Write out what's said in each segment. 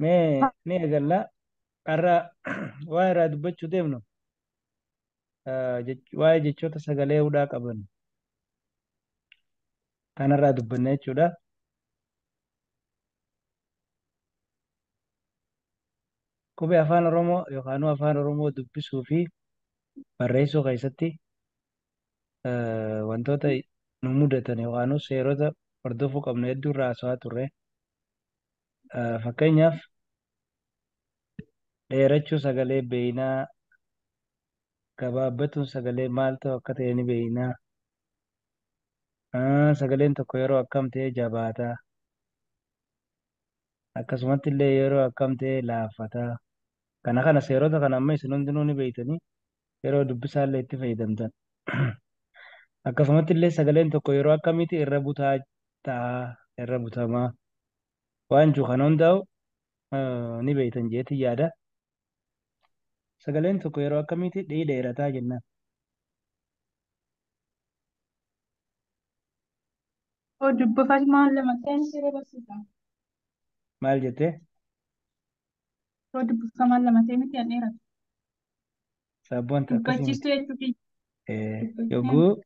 Mee eegallaa har'a waa irraa dubbachuu deemnu waa'ee jechoota sagalee hudhaa qaban kanarraa dubbanna jechuudha. Qubee afaan Oromoo yookaan afaan Oromoo dubbisuu fi barreessuu keessatti wantoota nu mudatan yookaan seerota hordofuu qabnu hedduu irraa haasawaa turre. Fakkeenyaaf dheerachuu sagalee beeynaa, gabaabbatuun sagalee maal ta'u akka ta'e ni beeynaa. Sagaleen tokko yeroo akkam ta'e jabaataa, akkasumatti illee yeroo akkam ta'e laaffataa. Kana seerota kana amma isin hundinuu ni beeytanii yeroo dubbisaa illee itti fayyadamtan. Akkasumatti illee sagaleen tokko yeroo akkamitti irra butaa ta'a, irra butamaa waan jiru kana hundaa'u ni beeytan jeetii yaada. Sagaleen tokko yeroo akkamitti dheerataa jennaan. Dubbifatu maal lama ta'een siree barsiisa. Maal jettee? Dubbifamaan lama ta'e miti dheeratu. Sabboonta akkasii miti. Dubbachiistuu jechuudha. Yogguu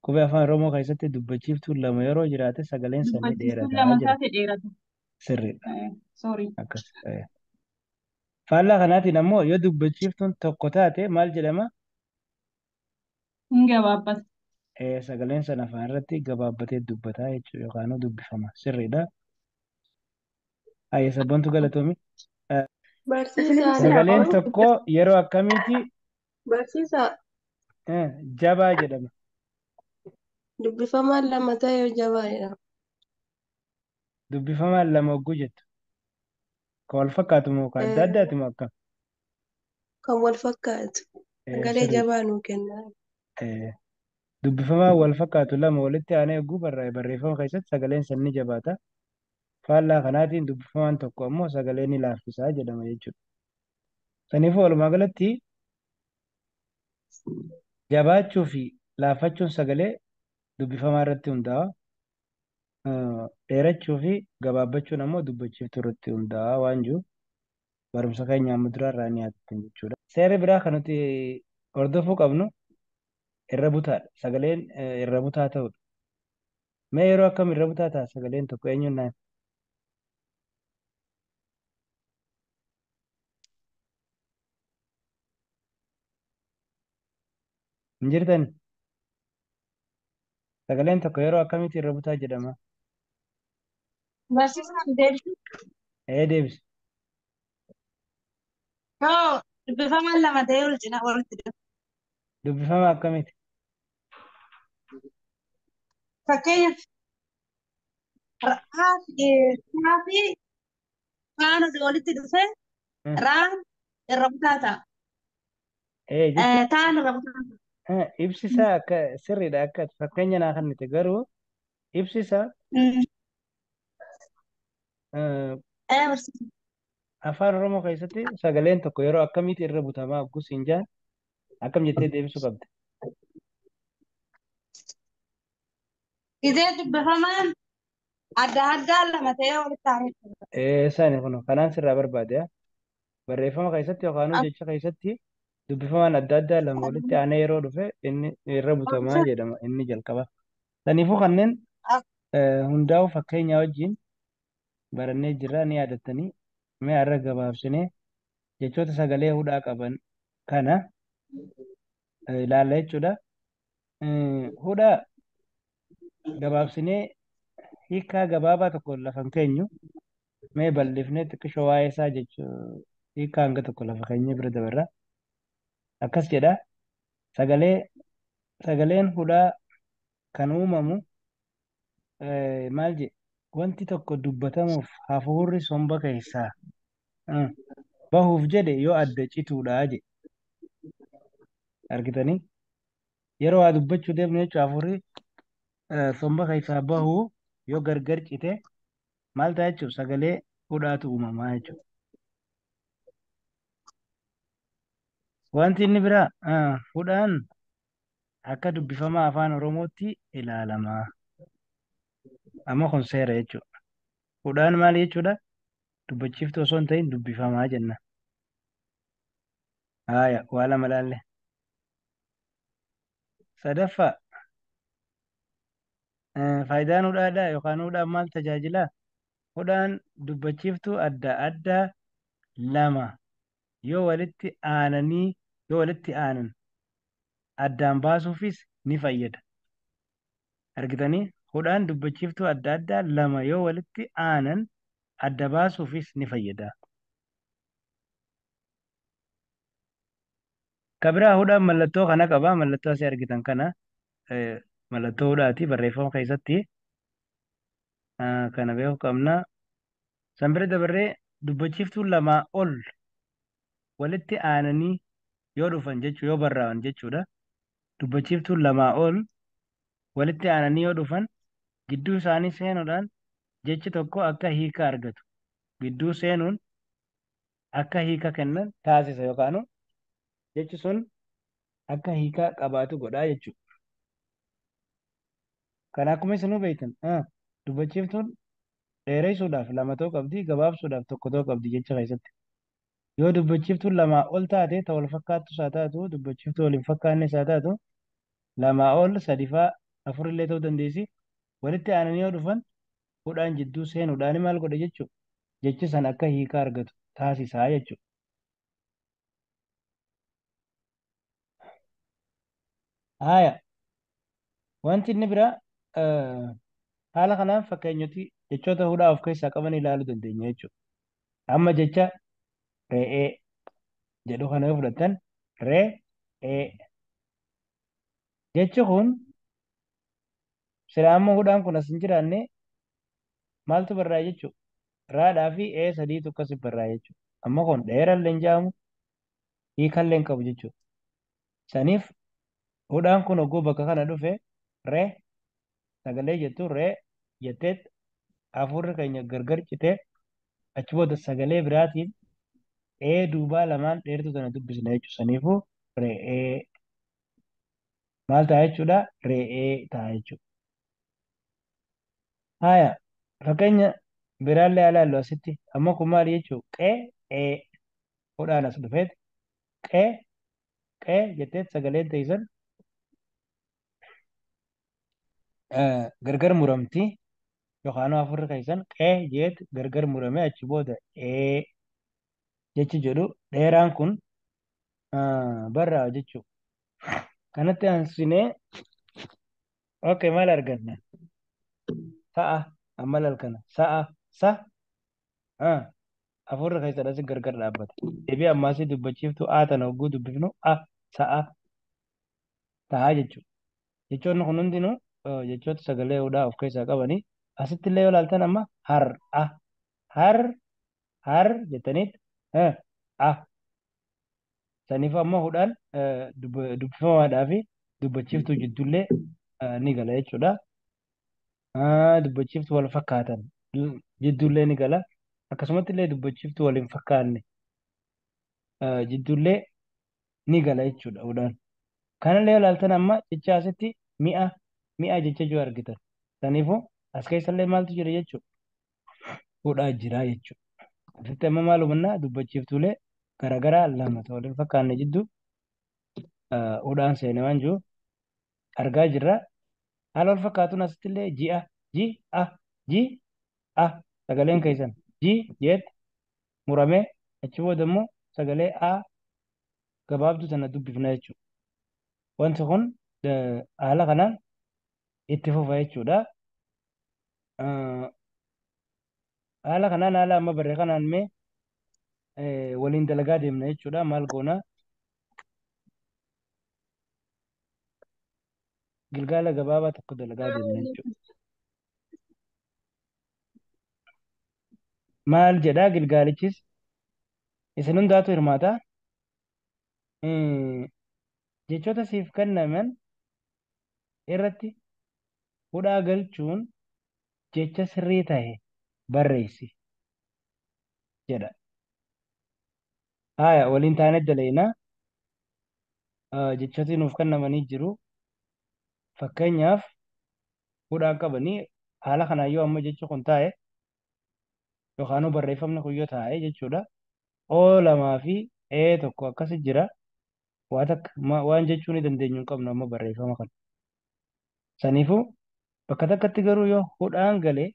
qubee afaan Oromoo keessatti dubbachiiftuun lama yeroo jiraate sagaleen sanii Dubbachiistuun dheerataa lama jedha. taate dheeratu. Sirriidha. Sorry. Akkas. Faallaa kanaatiin ammoo yoo dubbachiiftuun tokko taate maal jedhama? Hin gabaabbata. Sagaleen sana afaan irratti gabaabbatee dubbataa jechuudha yookaan dubbifama. Sirriidha. Hayyee sabboontu galatoomi. Barsiisaa Sagaleen tokko yeroo akkamiiti barsiisaa jabaa jedhama. dubbifamaan lama ta'e yoo jabaadha. Dubbifamaan lama hogguu jettu. Kan wal fakkaatu moo kan adda addaati moo akkam? Kan wal fakkaatu. Sagalee Sirriidha. jabaa nuu kenna. Dubbifamaan wal fakkaatu lama walitti aanee hogguu barreeffama keessatti sagaleen san ni jabaata. Faallaa kanaatiin dubbifamaan tokko ammoo sagalee ni laaffisaa jedhama jechuudha. Kanaafuu walumaa galatti jabaachuu fi laaffachuun sagalee dubbifamaa irratti hundaa'a. Dheerachuu fi gabaabbachuun ammoo dubbachiiftuu irratti hundaa'a waan jiru barumsa keenya amma duraarraa ni yaadatan jechuudha. Seerri biraa kan nuti hordofuu qabnu irra butaadha. Sagaleen irra butaa ta'udha. Mee yeroo akkam irra butaa ta'a sagaleen tokko eenyuun naan? Hin jirtan? Sagaleen tokko yeroo akkamitti irra butaa jedhama? Barsiisaan deebisu. Deebisi. Yoo dubbifamaan lama ta'e ol cinaa walitti dhufu. Dubbifama akkamitti? Fakkeenyaaf raa fi faana walitti dhufee raan irra butaa ta'a. Jechuun Taan irra butaa ta'a. ibsisaa akka sirriidha akka fakkeenya naa kennite garuu ibsisaa Barsiisa. afaan Oromoo keessatti sagaleen tokko yeroo akkamitti irra butamaa hogguu siin jaan akkam jettee deebisuu qabda. Gizee dubbifamaan adda addaa lama ta'ee walitti aanee. Isaani kun kanaan sirraa barbaade barreeffama keessatti yookaan jecha keessatti dubbifamaan adda addaa lama walitti aanee yeroo dhufe inni irra butamaa jedhama inni jalqaba. Kanaafuu kanneen hundaa'u fakkeenya wajjin barannee jirra ni yaadattanii mee har'a gabaabsinee jechoota sagalee hudhaa qaban kana ilaalla jechuudha. Hudhaa gabaabsinee hiikaa gabaabaa tokko lafa hin keenyu mee bal'ifnee xiqqishoo waa'ee isaa jechuun hiikaa hanga tokko lafa keenyee bira dabarra. Akkas jedha sagaleen hudhaa kan uumamu maal jedhe wanti tokko dubbatamuuf hafuurri somba keessaa bahuuf jedhe yoo adda cituudha jedhe. Argitanii yeroo waa dubbachuu deemnu jechuudha hafuurri somba keessaa bahuu yoo gargar cite maal ta'a jechuudha sagalee hudhaatu uumamaa jechuudha. Wanti inni biraa hudhaan akka dubbifamaa afaan Oromootti ilaalamaa. Amma kun seera jechuudha. Hudhaan maal jechuudha? Dubbachiiftuu osoo hin ta'in dubbifamaa jenna. Haaya, waa lama laalle. Sadaffaa, faayidaan hudhaadhaa yookaan hudhaan maal tajaajilaa? Hudhaan dubbachiiftuu adda addaa lama yoo walitti aananii yoo walitti aanan addaan baasuufis ni fayyada. Argitanii? Hudhaan dubbachiiftuu adda addaa lama yoo walitti aanan adda baasuufis ni fayyada. Kabiraa hudhaan mallattoo kana qaba. Mallattoo asii argitan kana mallattoo hudhaati barreeffama keessatti kana beekuu qabna. San bira dabarree dubbachiiftuun lamaa ol walitti aananii yoo dhufan yoo barraa'an jechuudha. Dubbachiiftuun lamaa ol walitti aananii yoo dhufan gidduu isaanii seenuudhaan jechi tokko akka hiika argatu. Gidduu seenuun akka hiika kennan taasisa yookaan jechi sun akka hiika qabaatu godhaa jechuudha. Kan akkuma isinuu beektan dubbachiiftuun dheeressuudhaaf lama ta'uu qabdi, gabaabsuudhaaf tokko ta'uu qabdi jecha keessatti. Yoo dubbachiiftuun lamaa ol taate ta'u wal fakkaattus haa taatu, dubbachiiftuu wal hin fakkaannes haa taatu, lamaa ol sadifaa afurillee ta'uu dandeessi. Walitti aananii yoo dhufan hudhaan jidduu seenuudhaan maal godha jechuudha. Jechi san akka hiika argatu taasisaa jechuudha. Haaya, wanti inni biraa haala kanaan fakkeenyoti jechoota hudhaa of keessaa qaban ilaaluu dandeenya jechuudha. Amma jecha re'ee jedhu kana yoo fudhattan re'ee jechi kun sila amma hudhaan kun as hin jiraanne maaltu barraa'e jechuudha. Raadhaa fi ee sadiitu akkasi barraa'e jechuudha. Amma kun dheerallee hin jaamu hiikallee hin qabu jechuudha. Saniif hudhaan kun ogguu bakka kana dhufe ree sagalee jettu ree jettee afurri keenya gargar citee achi booda sagalee biraatiin ee duubaa lamaan dheertuu sana dubbisna jechuudha. Saniifuu re'ee maal ta'a jechuudha? Re'ee ta'a jechuudha. Haaya, fakkeenya biraallee ilaallu asitti amma kun maali jechuudha? Qe'ee hudhaan as dhufeet qee jettee sagaleen teessan gargar muramti yookaan afurri keessan qee jeet gargar muramee achi booda ee jechi jedhu dheeraan kun barraa'a jechuudha. Kanatti aansinee maal arganna? Sa'a amma lalkana sa'a sa afurri keessan asii gargar dhaabbata. Deebii ammaasii dubbachiiftuu tana hogguu dubbifnu sa'a ta'a jechuudha. Jechoonni kun hundinuu jechoota sagalee hudhaa of keessaa qabanii asitti illee yoo ilaaltan amma har jettaniit saniif ammoo hudhaan dubbifamaadhaa fi dubbachiiftuu jiddullee ni gala jechuudha. Dubbachiiftuu wal fakkaatan jiddullee ni gala. Akkasumatti illee dubbachiiftuu wal hin fakkaanne jiddullee ni gala jechuudha hudhaan. Kanallee yoo ilaaltan amma jecha asitti mi'a jecha jiru argitan. Saniifuu as keessallee maaltu jira jechuudha? Hudhaa jira jechuudha. Asitti amma maal hubannaa dubbachiiftuulee garaagaraa lama ta'uu waliin fakkaanne jidduu hudhaan seenee waan jiru argaa jirra. Haala wal fakkaatuun asitti illee ji'a sagaleen keessan jeet muramee achi booda immoo sagalee gabaabduu sana dubbifna jechuudha. Wanti kun haala kanaan itti fufa jechuudha. Haala kanaan haala amma barree kanaan mee waliin dalagaa deemna jechuudha. Maal goona? Gilgaala gabaabaa tokko dalagaa deemna jechuudha. Maal jedhaa gilgaalichis isin hundaatu hirmaata. Jechoota siif kennaman irratti hudhaa galchuun jecha sirrii ta'e barreessi jedha. Haaya waliin taanee dalaynaa jechooti nuuf kennamanii jiru. Fakkeenyaaf hudhaan qabanii haala kanaan yoo amma jechi kun taa'e yookaan barreeffamni kun yoo taa'e jechuudha. Oo lamaa fi ee tokko akkasi jira. Waa takka waan jechuu ni dandeenyu hin qabnu amma barreeffama kana. Saniifuu bakka takkatti garuu yoo hudhaan galee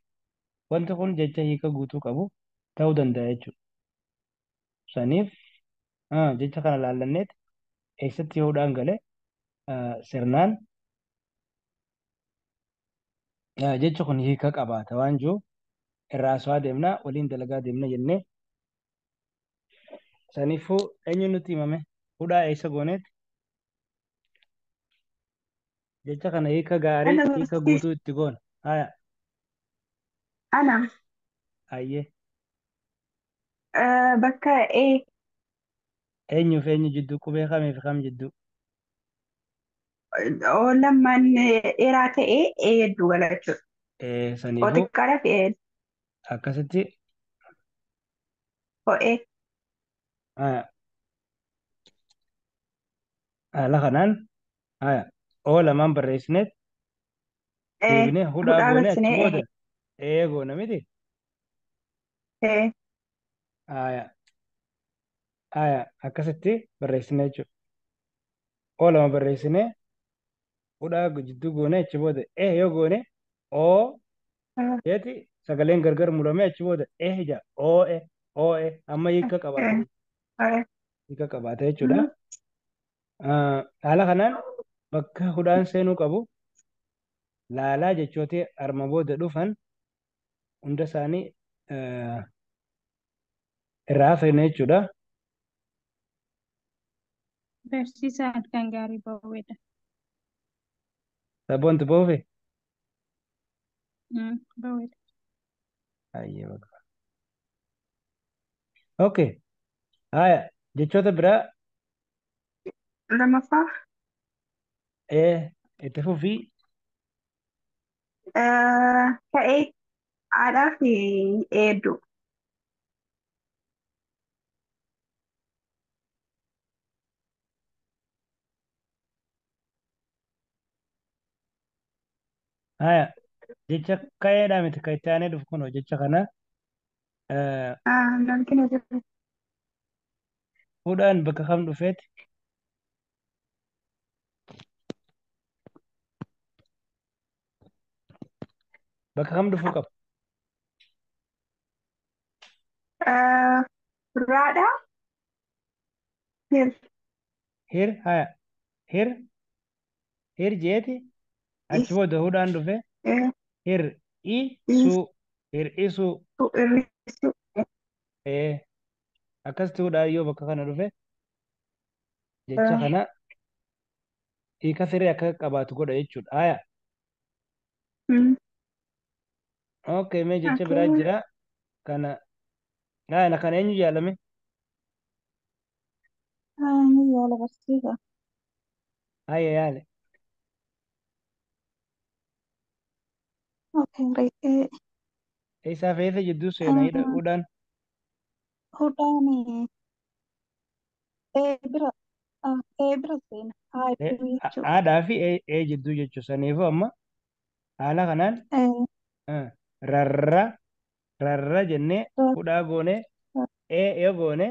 wanti kun jecha hiika guutuu qabu ta'uu danda'a jechuudha. Saniif jecha kana laallanneeti eessatti yoo hudhaan galee sirnaan jecha kun hiika qabaata waan jiru irraa aswaa deemnaa waliin dalagaa deemna jennee saniifuu eenyu nutti himame hudhaa eessa gooneeti jecha kana hiika gaarii Ana hiika barsiisa. guutuu itti goona haya Ana ayyee bakka eenyuuf eenyu jidduu qubee kamiif kam jidduu oo lamaan dheeraa ta'e hedduu galachuudha. Oo saniifuu xiqqaadhaa fi akkasitti ho'ee haya haala kanaan haya oo lamaan barreessineet deebinee hudhaa hudhaa goone achi galsinee booda goona miti haya haya akkasitti barreessinee jechuudha oo lama barreessinee hudhaa jidduu goone achi booda yoo goone oo jeeti sagaleen gargar muramee achi booda ija oo'e amma hiika qabaate hiika qabaate jechuudha. Haala kanaan bakka hudhaan seenuu qabu laalaa jechooti arma booda dhufan hunda isaanii irraa hafne jechuudha. Barsiisaan kan gaarii ba'uudha. Sabboonti boofe Ba'uudha. baay'ee bakka. Okay. Haya jechoota biraa lamaffaa itti fufii ta'ee haadhaa fi hedduu. haya jecha ka'eedhaa miti kan itti aanee dhufu kunoo jecha kana Namni jiru. hudhaan bakka kam dhufeeti bakka kam dhufuu qaba Duraadhaa hir haya hir hir jeeti achi booda hudhaan dhufe hir isuu hir isuu hir'isuu. akkasitti hudhaan yoo bakka kana dhufe jecha kana hiika sirrii akka qabaatu godha jechuudha. Haya okay mee jecha biraa jira kana haya kana eenyu jaalame Ni yaala barsiisa. haya yaale Okay. isaaf eessa jidduu seena hudhaan Hudhaan bira seena. Hedduu jechuudha. haadhaa fi jidduu jechuudha. Saniifuu amma haala kanaan rarra jennee hudhaa goone yoo goone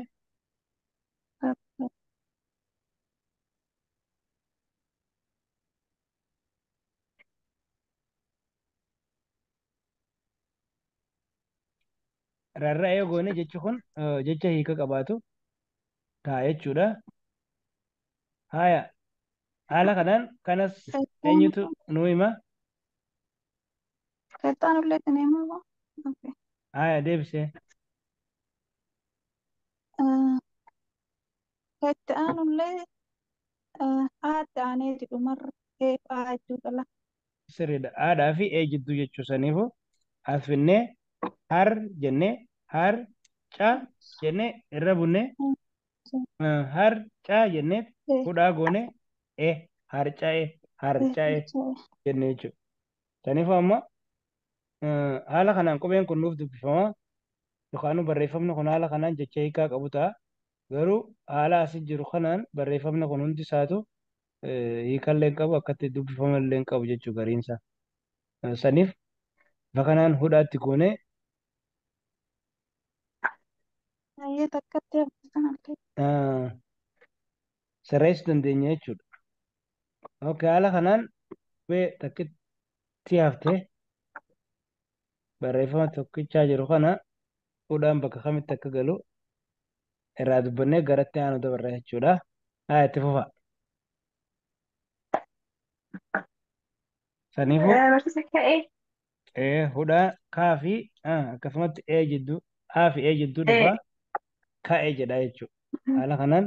rarra yoo goone jechi kun jecha hiika qabaatu ta'a jechuudha. Haya haala kanaan kanas eenyutu nuu hima Qexxaan illee kan himamu. haya deebisee Qexxaan illee haadha aanee jedhumarra fa'aa jechuu qala. sirriidha haadhaa fi jidduu jechuu saniifuu asfinnee har jennee har ca jennee irra bunnee har ca jennee hudhaa goone harca'e jennee jechuudha. Saniifuu amma haala kanaan qubeen kun nuuf dubbifama yookaan barreeffamni kun haala kanaan jecha hiikaa qabu ta'a. Garuu haala asii jiru kanaan barreeffamni kun hundi isaatu hiikallee hin qabu akkatti dubbifama illee hin qabu jechuu gariinsa. Saniif bakka kanaan hudhaatti goone takkatti hafte kan argate. Sirreessuu dandeenya jechuudha. Okay, haala kanaan qubee takkitti haftee barreeffama tokkichaa jiru kana fuudhaan bakka kamitti akka galu irraa dubbannee garatti aanu dabarra jechuudha. Haa itti fufa. Saniifuu Barsiisa ka'ee. hudhaa kaa fi akkasumatti jidduu haa fi jidduu dhufaa ka'ee jedha jechuudha. Haala kanaan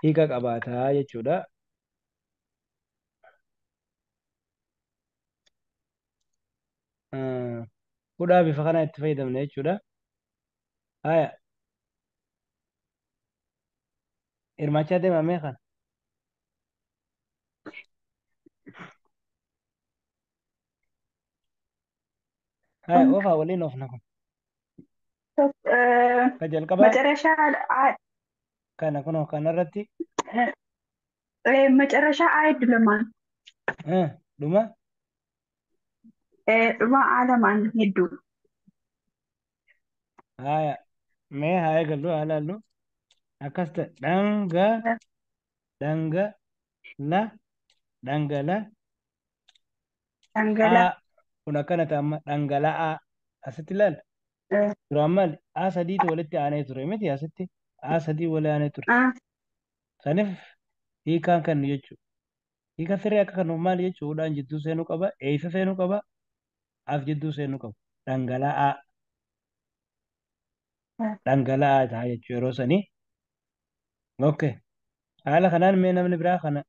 hiika qabaataa jechuudha. Hudhaa bifa kanaa itti fayyadamne jechuudha. Haya hirmaachaa deemamee kana. Haya oofaa waliin oofna kun. Ka jalqabaa መጨረሻ kana kunoo kanarratti መጨረሻ አይደለማን dhuma dhuma alamaan hedduu haya mee haa eegallu haa laallu akkas ta'e dhangala dhangala kun akkana ta'a amma dhangala'aa asitti ilaala. Duraan maali sadiitu walitti aanee ture miti asitti sadii walii aanee ture. Saniif hiikaan kennu jechuudha. Hiika sirrii akka kennuuf maali jechuudha hudhaan jidduu seenuu qaba eessa seenuu qaba as jidduu seenuu qaba dhangala'aa ta'a jechuudha yeroo sanii. Okay. Haala kanaan mee namni biraa kana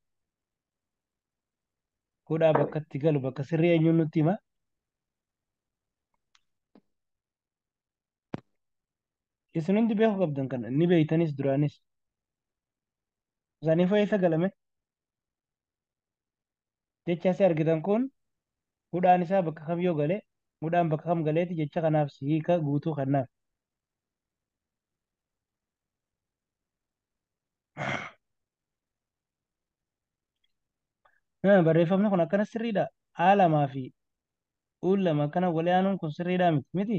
hudhaa bakka itti galu bakka sirrii eenyuun nutti hima. Isin hundi beekuu qabdan kana ni beeytanis duraanis. Saniifuu eessa galame? Jecha asii argitan kun hudhaan isaa bakka kam yoo gale hudhaan bakka kam galeeti jecha kanaaf hiika guutuu kannaaf. Barreeffamni kun akkana sirriidha. Lamaa fi lama akkana walii aanuun kun sirriidha miti.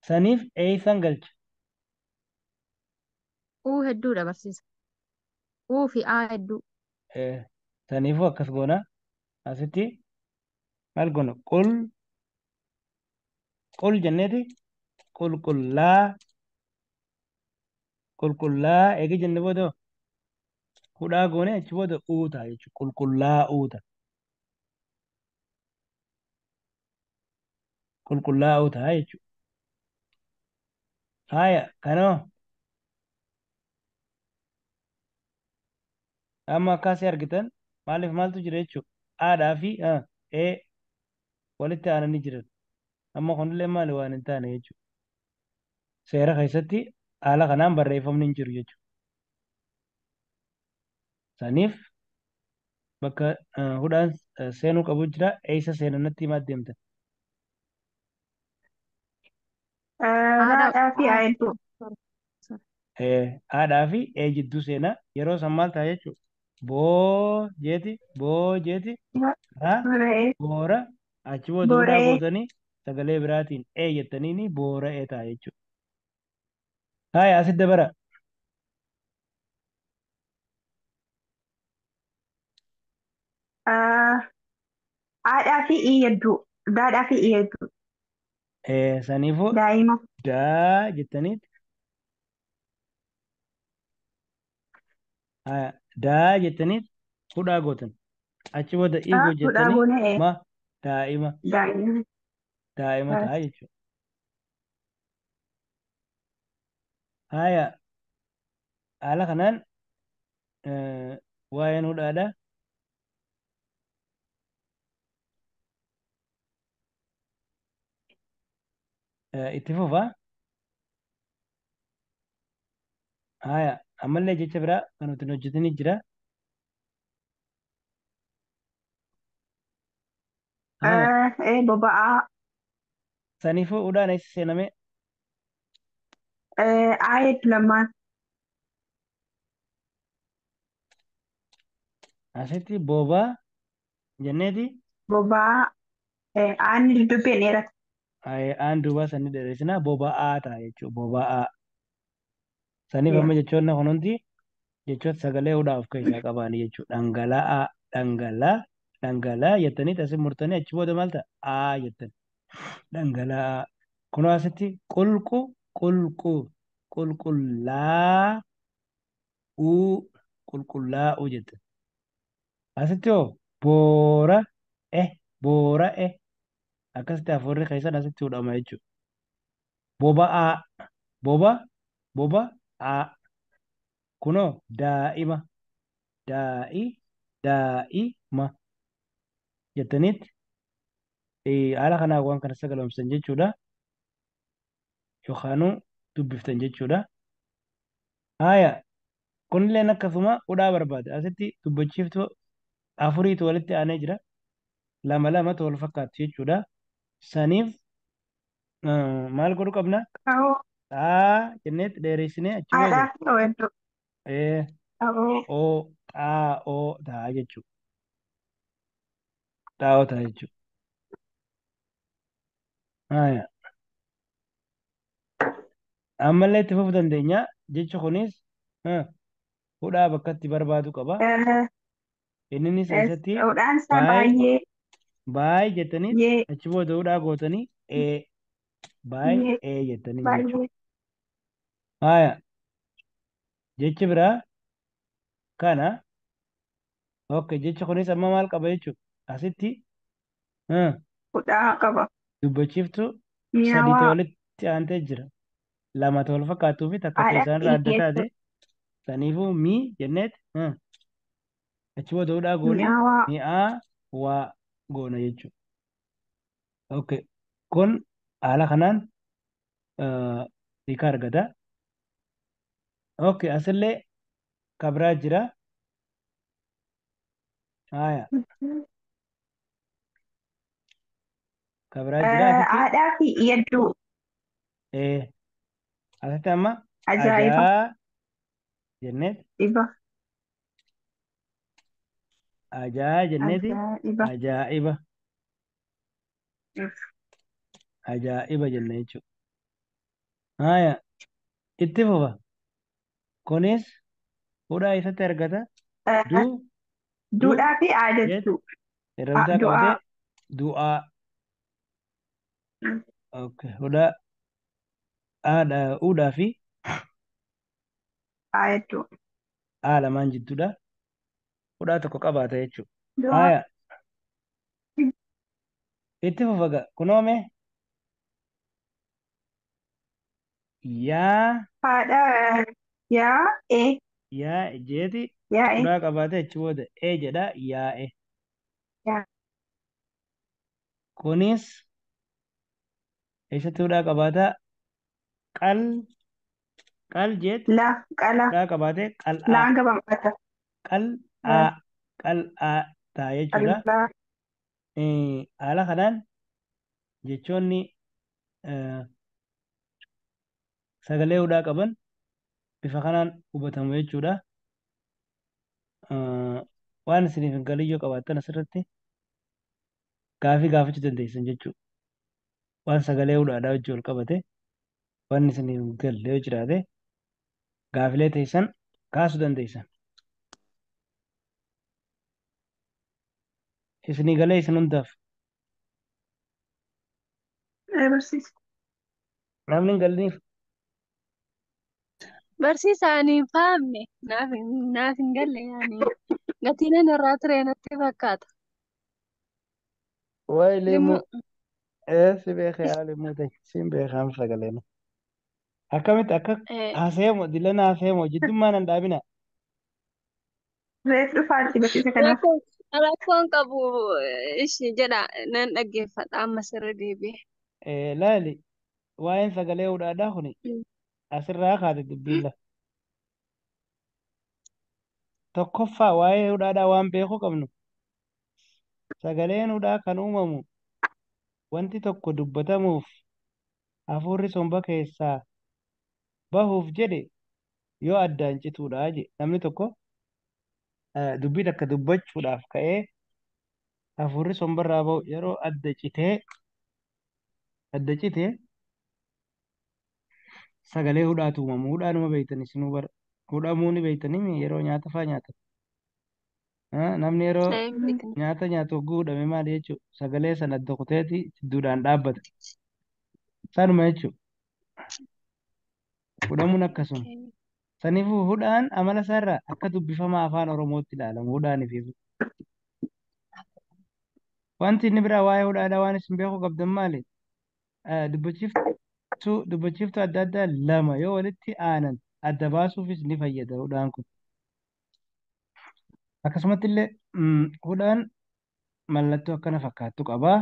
Saniif eeysan galcha. Hedduudha barsiisa. Fi hedduu. Saniifuu akkas goona asitti maal goona qul jenneeti qulqullaa eegi jenne booda hudhaa goone achi booda uuta jechuudha qulqullaa'uuta jechuudha. Haaya kanoo amma akkasii argitan maaliif maaltu jira jechuudha haadhaa fi walitti aananii jiran amma kunillee maali waan hin taane jechuudha. Seera keessatti haala kanaan barreeffamni hin jiru jechuudha. Saniif bakka hudhaan seenuu qabu jira eessa seenanatti himaa deemtan. haadhaa fi hedduu Haadhaa fi jidduu seenaa yeroo san maal ta'a jechuudha. Boo jeeti boora achi booda hudhaa gootanii sagalee biraatiin jettanii boora'ee ta'a jechuudha. Haaya asitti dabara. haadhaa fi hedduu daadhaa fi hedduu Saniifuu daa'ima daa jettaniiti. Daa jettaniit hudhaa gootan achi booda hudhaa jettanii goone ma daa'ima daa'ima ta'a jechuudha. Haaya haala kanaan waa'een hudhaadha. Itti fufaa. Haaya ammallee jecha biraa kan nuti hojjetanii jira. boba'aa Saniifuu hudhaan eessa seename lamaan asitti boobaa jenneeti boba'aa aanni dubbeen dheerata Aan duubaa sanii dheeressinaa boba'aa ta'a jechuudha. Boba'aa. Saniif Yes. amma jechoonni kun hundi jechoota sagalee hudhaa of keessaa qaban jechuudha. Dhangala'aa, dhangala'aa, dhangala'aa jettanii asii murtanii achi booda maal ta'a? Aa jettan. Dhangala'aa. Kunoo asitti qulqu, qulqu, qulqullaa'uu, qulqullaa'uu jettan. Asitti hoo boora, boora, akkasitti hafuurri keessan asitti hudhama jechuudha. Boba'aa, boba, boba'aa. Kunoo daa'ima, daa'ima jettanitti haala kanaan waan kana sagalomsan jechuudha. Yookaanuu dubbiftan jechuudha. Haaya, kunilleen akkasuma hudhaa barbaada. Asitti dubbachiiftuu afuriitu walitti aanee jira. Lama lamatu wal fakkaatu jechuudha. Saniif maal godhuu qabna? Ta'uu Jenneetti dheeressinee achi booda haadhaa fi weedduu. Ta'uu xaa'oo ta'a jechuudha. Xaa'oo ta'a jechuudha. Haaya. Ammallee itti fufuu dandeenya. Jechi kunis hudhaa bakka itti barbaadu qaba. Innis eessatti hudhaan isaa baay'ee baay'ee jettanii yee achi booda hudhaa gootanii baay'ee jettanii jechuudha. baay'ee Haaya. Jechi biraa kana. Okay, jechi kunis amma maal qaba jechuudha. Asitti hudhaa qaba. dubbachiiftuu sadiitu Mi'aawaa walitti aantee jira. Lamatu wal fakkaatuu fi takka haadha isaanirraa adda taate dhiyeessu. saniifuu mii jenneet achi booda hudhaa goonee Mi'aawaa mi'aa waa goona jechuudha. Okay, kun haala kanaan hiika argata. Okay, asillee kabraa jira. Haaya, kabraa jira asitti. haadhaa fi yedduu. Asitti amma Ajaa'iba. ajaa jenneet Dhiba. ajaa jenneeti Ajaa'iba. ajaa'iba ajaa'iba jenna jechuudha. Haaya, itti fufa. Kunis hudhaa isatti argata. Du Duudhaa fi jet aadessuu. yeroo bitaa Du'aa. qabatee du'aa. Okay, hudhaa hudhaa fi Aayeddu. lamaan jidduudha. Hudhaa tokko qabaata jechuudha. Du'aa. Haaya, itti fufa kunoome yaa Haadha yaa'e. yaa jeeti Yaa'e. hudhaa qabaatee achi booda jedha yaa'e. Yaa- Kunis eessatti hudhaa qabaataa qal jeet La qala. hudhaa qabaatee qal'aa Laan gabaabata. qal'aa qal'aa ta'a jechuudha. Qal'aa. Haala kanaan jechoonni sagalee hudhaa qaban bifa kanaan hubatamu jechuudha. Waan isiniif hin galiyyoo qabaattan asirratti gaafii gaafachuu dandeessan jechuudha. Waan sagalee hudhaadhaa wajjin wal qabate waan isiniif hin galle yoo jiraate gaafilee teessan kaasuu dandeessan. Isinii galee isin hundaaf Barsiisa. namni hin galiniif Barsiisaan hin fahamne naaf hin galle yaani gatiin inni irraa ture natti fakkaata. waa'ee leemuu Limuu si beekee haa leemuu ta'e siin beekaam sagaleen akkamitti akka haaseemu dilana haaseemu jiddummaan hin dhaabina. Reef dhufaatti barsiisa kanaaf. rakkoon qabu ishii jedha nan dhaggeeffadha amma sirri deebi'e. Laali waa'een sagalee hudhaadhaa kuni asirraa kaate dubbiilla. Tokkoffaa waa'ee hudhaadhaa waan beekuu qabnu sagaleen hudhaa kan uumamu wanti tokko dubbatamuuf hafuurri somba keessaa bahuuf jedhe yoo addaan cituudha jedhe namni tokko dubbii takka dubbachuudhaaf ka'ee hafuurri sombarraa bahu yeroo adda citee adda cite sagalee hudhaatu uumamu. Hudhaanuma beeytanii isinuu bara. Hudhamuu ni beeytanii yeroo nyaata fa'aa nyaatan. Namni yeroo Een beekne. nyaata nyaatu hogguu hudhame maali jechuudha? Sagalee sana adda kuteeti jidduudhaan dhaabbata. Sanuma jechuudha. Hudhamuun akkasuma. Okay. Saniifuu hudhaan amala isaarraa akka dubbifama afaan Oromootti ilaalamu. Hudhaanii fi wanti inni biraa waa'ee hudhaadhaa waan isin beekuu qabdan maali? Dubbachiiftuu adda addaa lama yoo walitti aanan adda baasuufis ni fayyada hudhaan kun. Akkasumatti illee hudhaan mallattoo akkana fakkaattu qaba.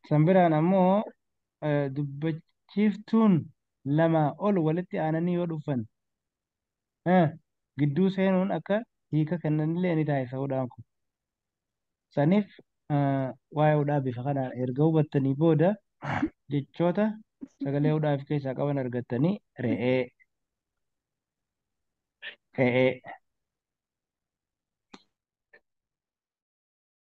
San biraan ammoo dubbachiiftuun lamaa ol walitti aananii yoo dhufan gidduu seenuun akka hiika kennanillee ni taasisa hudhaan kun. Saniif waa'ee hudhaa bifa kanaan erga hubattanii booda jechoota sagalee hudhaa of keessaa qaban argattanii re'ee, qe'ee,